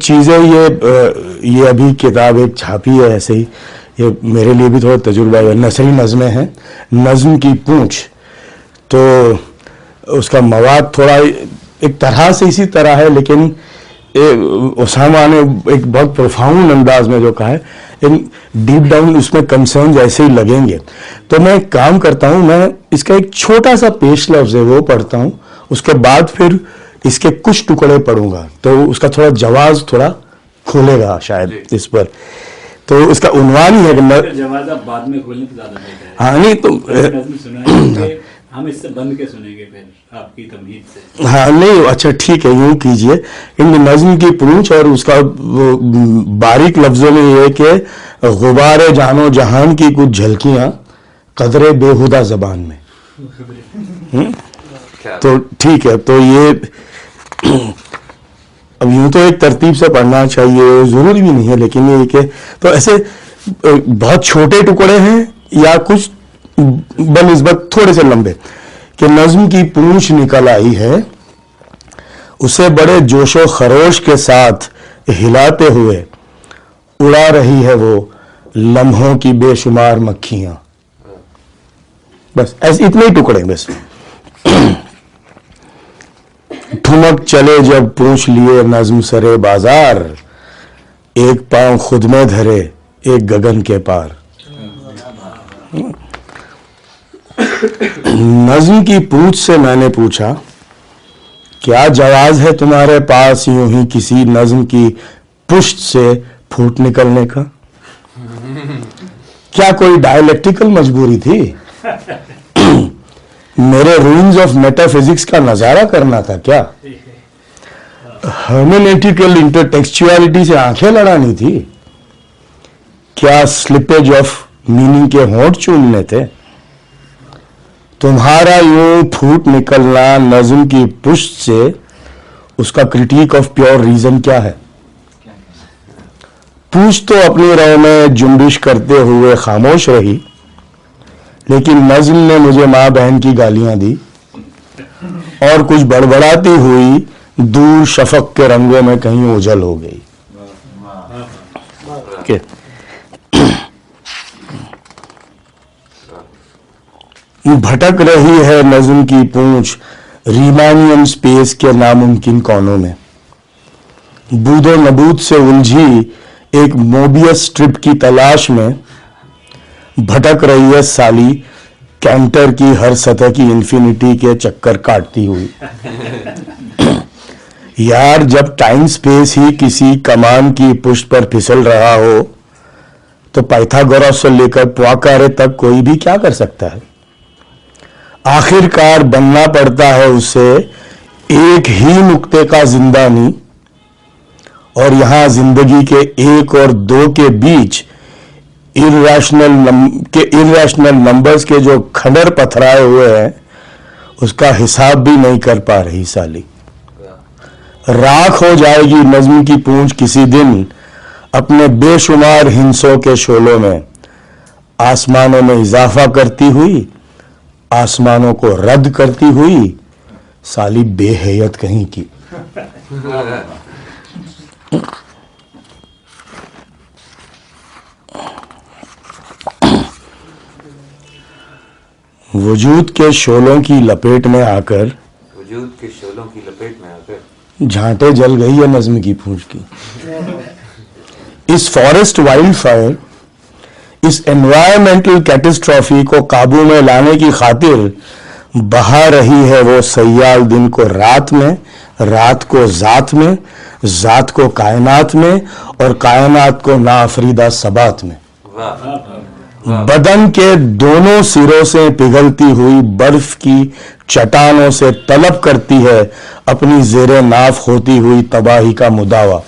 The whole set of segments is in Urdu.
کچھ چیزیں یہ ابھی کتاب ایک چھاپی ہے ایسے ہی, یہ میرے لیے بھی تھوڑا تجربہ ہے. نثری نظمیں ہیں, نظم کی پونچھ, تو اس کا مواد تھوڑا ایک طرح سے اسی طرح ہے, لیکن اسامہ نے ایک بہت پروفاؤنڈ انداز میں جو کہا ہے, ڈیپ ڈاؤن اس میں کنسرنز ایسے ہی لگیں گے. تو میں کام کرتا ہوں, میں اس کا ایک چھوٹا سا پیش لفظ ہے وہ پڑھتا ہوں, اس کے بعد پھر اس کے کچھ ٹکڑے پڑھوں گا, تو اس کا تھوڑا جواز تھوڑا کھولے گا شاید اس پر. تو اس کا عنوان ہی ہے کہ جواز آپ بعد میں کھولنے تو زیادہ بہتر ہے. ہاں نہیں تو ہم اس سے بند کے سنیں گے پھر آپ کی تمہید سے. ہاں نہیں اچھا ٹھیک ہے, یوں کیجئے. ان نظم کی پونچھ اور اس کا باریک لفظوں میں یہ کہ غبار جان و جہان کی کچھ جھلکیاں قدرے بےہودہ زبان میں. تو ٹھیک ہے, تو یہ اب یوں تو ایک ترتیب سے پڑھنا چاہیے, ضروری بھی نہیں ہے, لیکن یہ کہ تو ایسے بہت چھوٹے ٹکڑے ہیں یا کچھ بنسبت تھوڑے سے لمبے, کہ نظم کی پونچھ نکل آئی ہے, اسے بڑے جوش و خروش کے ساتھ ہلاتے ہوئے اڑا رہی ہے وہ لمحوں کی بے شمار مکھیاں. بس ایسے اتنے ہی ٹکڑے بس. ٹھمک چلے جب پونچھ لیے نظم سرے بازار, ایک پاؤں خود میں دھرے ایک گگن کے پار. نظم کی پونچھ سے میں نے پوچھا, کیا جواز ہے تمہارے پاس یوں ہی کسی نظم کی پشت سے پھوٹ نکلنے کا؟ کیا کوئی ڈائلیکٹیکل مجبوری تھی؟ میرے رولز آف میٹا فزکس کا نظارہ کرنا تھا کیا؟ ہرمینیٹیکل انٹرٹیکسچوالٹی سے آنکھیں لڑانی تھی؟ کیا سلپیج آف میننگ کے ہونٹ چومنے تھے؟ تمہارا یوں پھوٹ نکلنا نظم کی پشت سے, اس کا کرٹیک آف پیور ریزن کیا ہے؟ پوچھ تو اپنی رو میں جنبش کرتے ہوئے خاموش رہی, لیکن نظم نے مجھے ماں بہن کی گالیاں دی اور کچھ بڑبڑاتی ہوئی دور شفق کے رنگوں میں کہیں اوجھل ہو گئی. بھٹک رہی ہے نظم کی پونچھ ریمانیم سپیس کے ناممکن کونوں میں, بود و نبود سے الجھی ایک موبیس سٹرپ کی تلاش میں بھٹک رہی ہے سالی کینٹر کی ہر سطح کی انفینٹی کے چکر کاٹتی ہوئی. یار جب ٹائم سپیس ہی کسی کمان کی پشت پر پھسل رہا ہو تو پائتھاگورس سے لے کر پواکارے تک کوئی بھی کیا کر سکتا ہے؟ آخر کار بننا پڑتا ہے اسے ایک ہی نقطے کا زندانی, اور یہاں زندگی کے ایک اور دو کے بیچ irrational نمبرز کے جو کھڈر پتھرائے ہوئے ہیں اس کا حساب بھی نہیں کر پا رہی سالی. راکھ ہو جائے گی نظم کی پونچھ کسی دن اپنے بے شمار ہنسوں کے شعلوں میں, آسمانوں میں اضافہ کرتی ہوئی آسمانوں کو رد کرتی ہوئی سالی بے حیت کہیں کی. وجود کے شعلوں کی لپیٹ میں آ کر جھانٹے جل گئی ہے نظم کی پونچھ کی. اس فارسٹ وائلڈ فائر, اس انوائرمنٹل کیٹسٹرافی کو قابو میں لانے کی خاطر بہا رہی ہے وہ سیال دن کو رات میں, رات کو ذات میں, ذات کو کائنات میں, اور کائنات کو ناآفریدہ ثبات میں. بدن کے دونوں سروں سے پگھلتی ہوئی برف کی چٹانوں سے طلب کرتی ہے اپنی زیر ناف ہوتی ہوئی تباہی کا مداوا.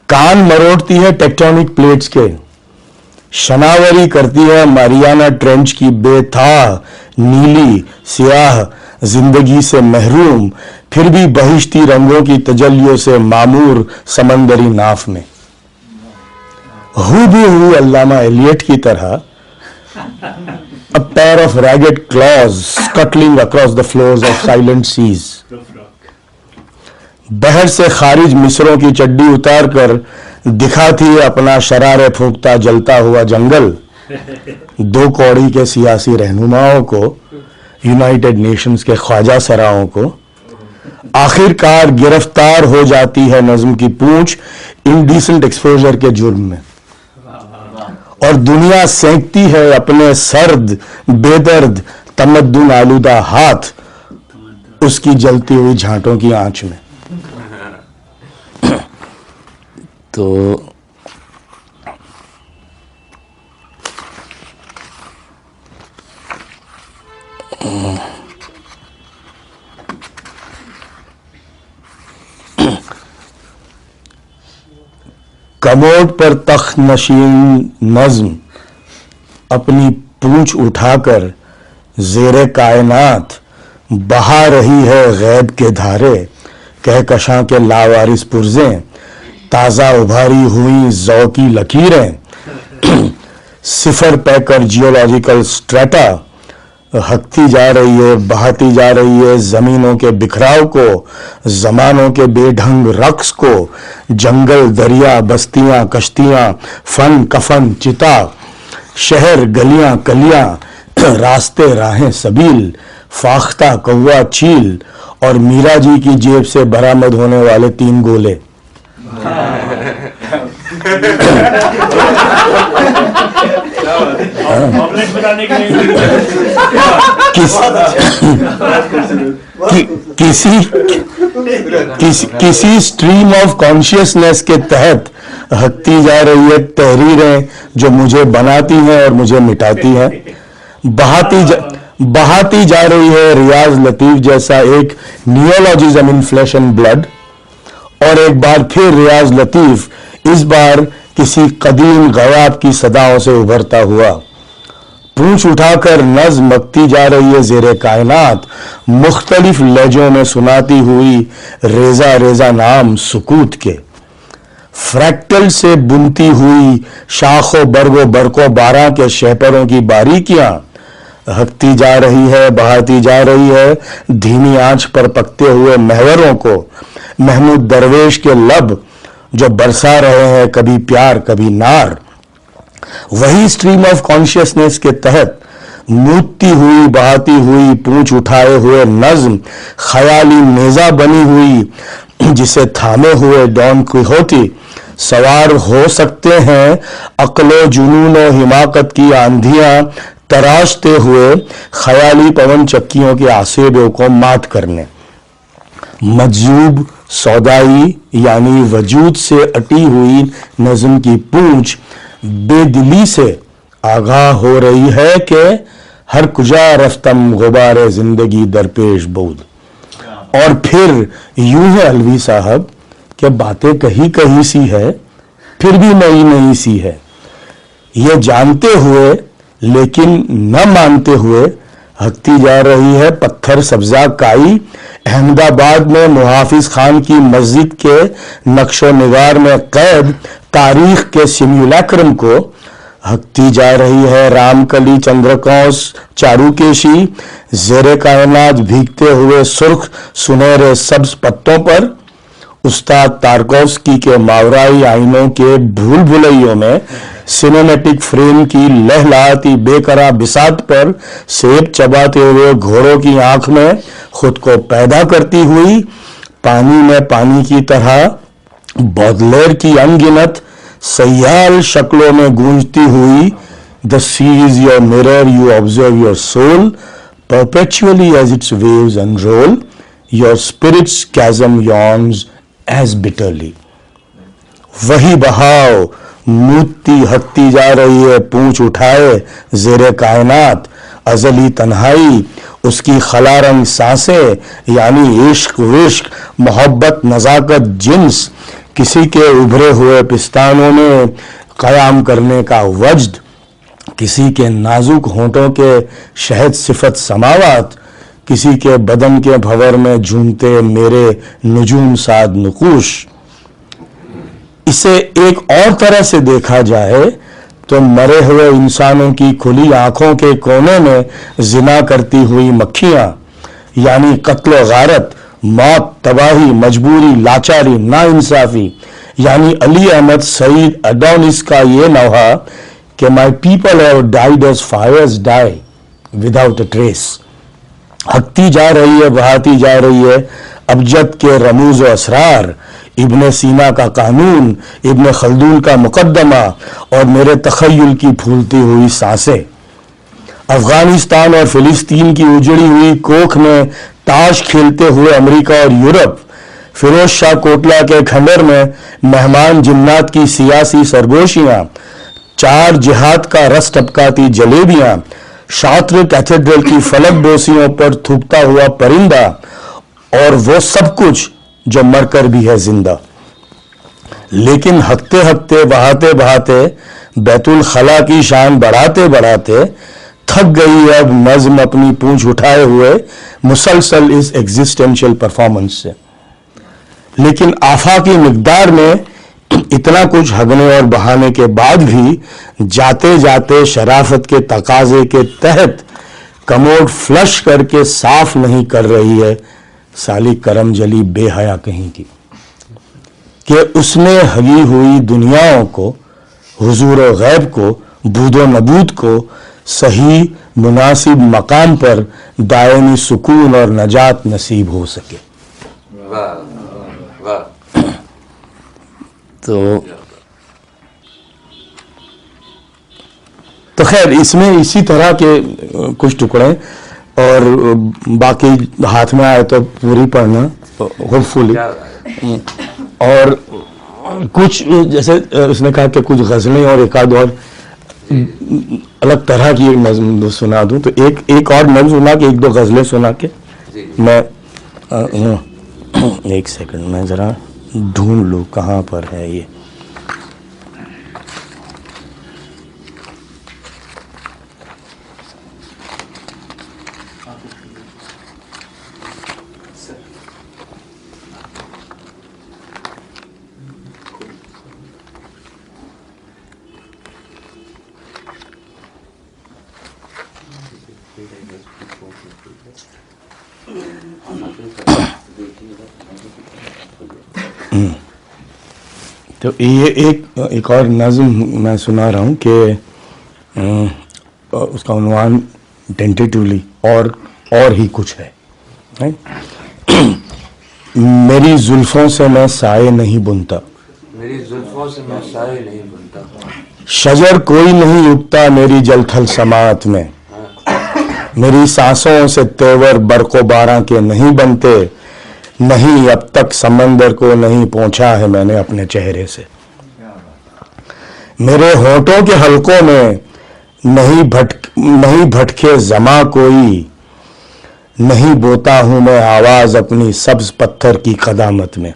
کان مروڑتی ہے ٹیکٹونک پلیٹس کے, شناوری کرتی ہے ماریانا ٹرینچ کی بے تھا نیلی سیاہ زندگی سے محروم پھر بھی بہشتی رنگوں کی تجلیوں سے معمور سمندری ناف میں. ہو بھی ہوئی علامہ ایلیٹ کی طرح a pair of ragged claws scuttling across the floors of silent seas. بحر سے خارج مصروں کی چڈی اتار کر دکھاتی اپنا شرارے پھونکتا جلتا ہوا جنگل دو کوڑی کے سیاسی رہنماؤں کو، یونائٹڈ نیشنز کے خواجہ سراؤں کو، آخر کار گرفتار ہو جاتی ہے نظم کی پونچھ انڈیسنٹ ایکسپوژر کے جرم میں، اور دنیا سینکتی ہے اپنے سرد بے درد تمدن آلودہ ہاتھ اس کی جلتی ہوئی جھانٹوں کی آنچ میں۔ تو کموڈ پر تخت نشین نظم اپنی پونچھ اٹھا کر زیر کائنات بہا رہی ہے غیب کے دھارے، کہکشاں کے لاوارث پرزیں، تازہ ابھاری ہوئی ذوقی لکیریں، صفر پہ کر جیولوجیکل سٹریٹا ہکتی جا رہی ہے، بہاتی جا رہی ہے زمینوں کے بکھراؤ کو، زمانوں کے بے ڈھنگ رقص کو، جنگل، دریا، بستیاں، کشتیاں، فن، کفن، چتا، شہر، گلیاں، کلیاں، راستے، راہیں، سبیل، فاختہ، کوا، چیل، اور میرا جی کی جیب سے برآمد ہونے والے 3 گولے۔ کسی اسٹریم آف کانشیسنیس کے تحت ہکتی جا رہی ہے تحریریں جو مجھے بناتی ہیں اور مجھے مٹاتی ہیں، بہاتی جا رہی ہے ریاض لطیف جیسا ایک نیولوجزم ان فلیش اینڈ بلڈ، اور ایک بار پھر ریاض لطیف اس بار کسی قدیم غیاب کی صداؤں سے ابھرتا ہوا پونچھ اٹھا کر نظم بکتی جا رہی ہے زیر کائنات، مختلف لہجوں میں سناتی ہوئی ریزہ ریزہ نام سکوت کے، فریکٹل سے بنتی ہوئی شاخ و برق و باراں کے شہپروں کی باریکیاں، ہکتی جا رہی ہے، بہاتی جا رہی ہے دھیمی آنچ پر پکتے ہوئے محوروں کو، محمود درویش کے لب جو برسا رہے ہیں کبھی پیار کبھی نار۔ وہی اسٹریم آف کانشیسنیس کے تحت مودتی ہوئی بہاتی ہوئی پونچھ اٹھائے ہوئے نظم خیالی نیزہ بنی ہوئی جسے تھامے ہوئے ڈان کیخوتی سوار ہو سکتے ہیں عقل و جنون و حماقت کی آندھیاں تراشتے ہوئے خیالی پون چکیوں کے آسیبوں کو مات کرنے۔ مجذوب سودائی یعنی وجود سے اٹی ہوئی نظم کی پونچھ بے دلی سے آگاہ ہو رہی ہے کہ ہر کجا رفتم غبار زندگی درپیش بود۔ اور پھر یوں ہے الوی صاحب کہ باتیں کہی سی ہے پھر بھی نئی نئی سی ہے، یہ جانتے ہوئے لیکن نہ مانتے ہوئے ہکتی جا رہی ہے پتھر سبزہ کائی احمد آباد میں محافظ خان کی مسجد کے نقش و نگار میں قید تاریخ کے سیمیولیکرم کو، ہکتی جا رہی ہے رام کلی چندرکوس چاروکیشی زیر کائنات بھیگتے ہوئے سرخ سنہرے سبز پتوں پر، استاد تارکوفسکی کے ماورائی آئینوں کے بھول بھلائیوں میں سینیمیٹک فریم کی لہلاتی بے قرار بساط پر سیب چباتے ہوئے گھوڑوں کی آنکھ میں خود کو پیدا کرتی ہوئی، پانی میں پانی کی طرح بودلیر کی انگنت سیال شکلوں میں گونجتی ہوئی The sea is your mirror, you observe your soul perpetually as its waves unroll, your spirit's chasm yawns as bitterly. وہی بہاؤ مودتی ہکتی جا رہی ہے پونچھ اٹھائے زیر کائنات، ازلی تنہائی اس کی خلا رنگ سانسیں یعنی عشق وشق محبت نزاکت جنس، کسی کے ابھرے ہوئے پستانوں میں قیام کرنے کا وجد، کسی کے نازک ہونٹوں کے شہد صفت سماوات، کسی کے بدن کے بھور میں جھومتے میرے نجوم ساد نقوش۔ اسے ایک اور طرح سے دیکھا جائے تو مرے ہوئے انسانوں کی کھلی آنکھوں کے کونے میں زنا کرتی ہوئی مکھیاں یعنی قتل و غارت موت, تباہی, مجبوری, لاچاری, ناانصافی. یعنی علی احمد سعید اڈونس کا یہ نوحہ کہ my people have died as fires die without a trace. ہکتی جا رہی ہے, بہاتی جا رہی ہے ابجد کے رموز و اسرار, ابن سینا کا قانون, ابن خلدون کا مقدمہ اور میرے تخیل کی پھولتی ہوئی سانسیں. افغانستان اور فلسطین کی اجڑی ہوئی کوکھ میں تاش کھیلتے ہوئے امریکہ اور یورپ, فیروز شاہ کوٹلہ کے کھنڈر میں مہمان جنات کی سیاسی سرگوشیاں, چار جہاد کا رس ٹپکاتی جلیبیاں, شاطر کیتھیڈرل کی فلک بوسیوں پر تھوکتا ہوا پرندہ, اور وہ سب کچھ جو مر کر بھی ہے زندہ. لیکن ہکتے ہکتے بہاتے بہاتے بیت الخلا کی شان بڑھاتے بڑھاتے تھک گئی اب نظم اپنی پونچھ اٹھائے ہوئے مسلسل اس ایگزسٹینشل پرفارمنس سے. لیکن آفاقی مقدار میں اتنا کچھ ہگنے اور بہانے کے بعد بھی جاتے جاتے شرافت کے تقاضے کے تحت کموڈ فلش کر کے صاف نہیں کر رہی ہے سالی کرم جلی بے حیا کہیں کی, کہ اس نے ہگی ہوئی دنیاؤں کو, حضور و غیب کو, بود و نبود کو صحیح مناسب مقام پر دائمی سکون اور نجات نصیب ہو سکے. تو خیر اس میں اسی طرح کے کچھ ٹکڑے, اور باقی ہاتھ میں آئے تو پوری پڑھنا ہوپ فلی. اور کچھ جیسے اس نے کہا کہ کچھ غزلیں اور ایک آدھ اور الگ طرح کی ایک نظم سنا دوں, تو ایک اور نظم سنا کے ایک دو غزلیں سنا کے میں ایک سیکنڈ میں ذرا ڈھونڈ لوں کہاں پر ہے یہ. تو یہ ایک اور نظم میں سنا رہا ہوں کہ اس کا عنوان ٹینٹیٹیولی اور ہی کچھ ہے. میری زلفوں سے میں سائے نہیں بنتا, میری زلفوں سے میں سائے نہیں بنتا, شجر کوئی نہیں اگتا میری جلتھل سماعت میں, میری سانسوں سے تیور برق و باراں کے نہیں بنتے, نہیں اب تک سمندر کو نہیں پہنچا ہے میں نے اپنے چہرے سے, میرے ہونٹوں کے حلقوں میں نہیں بھٹکے زماں کوئی, نہیں بوتا ہوں میں آواز اپنی سبز پتھر کی قدامت میں,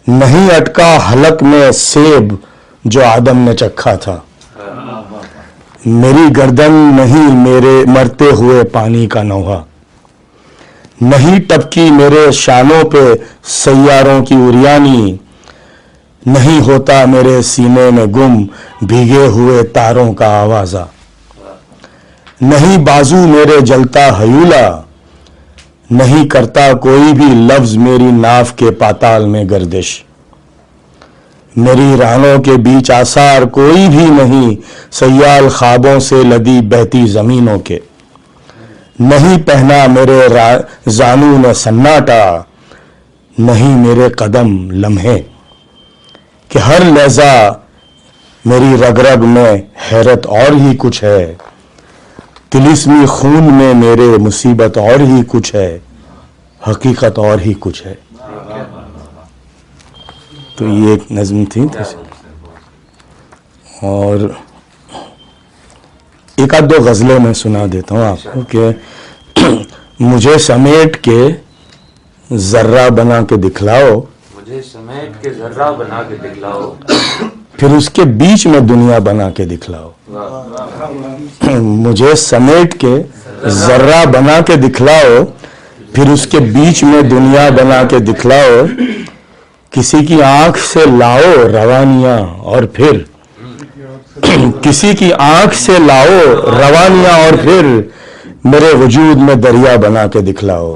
نہیں اٹکا حلق میں سیب جو آدم نے چکھا تھا, میری گردن نہیں میرے مرتے ہوئے پانی کا نوحہ, نہیں ٹپکی میرے شانوں پہ سیاروں کی اریانی, نہیں ہوتا میرے سینے میں گم بھیگے ہوئے تاروں کا آوازہ, نہیں بازو میرے جلتا ہیولا, نہیں کرتا کوئی بھی لفظ میری ناف کے پاتال میں گردش, میری رانوں کے بیچ آثار کوئی بھی نہیں سیال خوابوں سے لدی بہتی زمینوں کے, نہیں پہنا میرے زانوں نے سناٹا, نہیں میرے قدم لمحے کہ ہر لہجہ میری رگ رگ میں حیرت اور ہی کچھ ہے, طلسمی خون میں میرے مصیبت اور ہی کچھ ہے, حقیقت اور ہی کچھ ہے. تو یہ ایک نظم تھی, اور ایک آدھ دو غزلیں میں سنا دیتا ہوں آپ کو کہ مجھے سمیٹ کے ذرہ بنا کے دکھلاؤ, مجھے سمیٹ کے ذرہ بنا کے دکھلاؤ, پھر اس کے بیچ میں دنیا بنا کے دکھلاؤ, مجھے سمیٹ کے ذرہ بنا کے دکھلاؤ, پھر اس کے بیچ میں دنیا بنا کے دکھلاؤ, کسی کی آنکھ سے لاؤ روانیاں اور پھر کسی کی آنکھ سے لاؤ روانیاں اور پھر میرے وجود میں دریا بنا کے دکھلاؤ,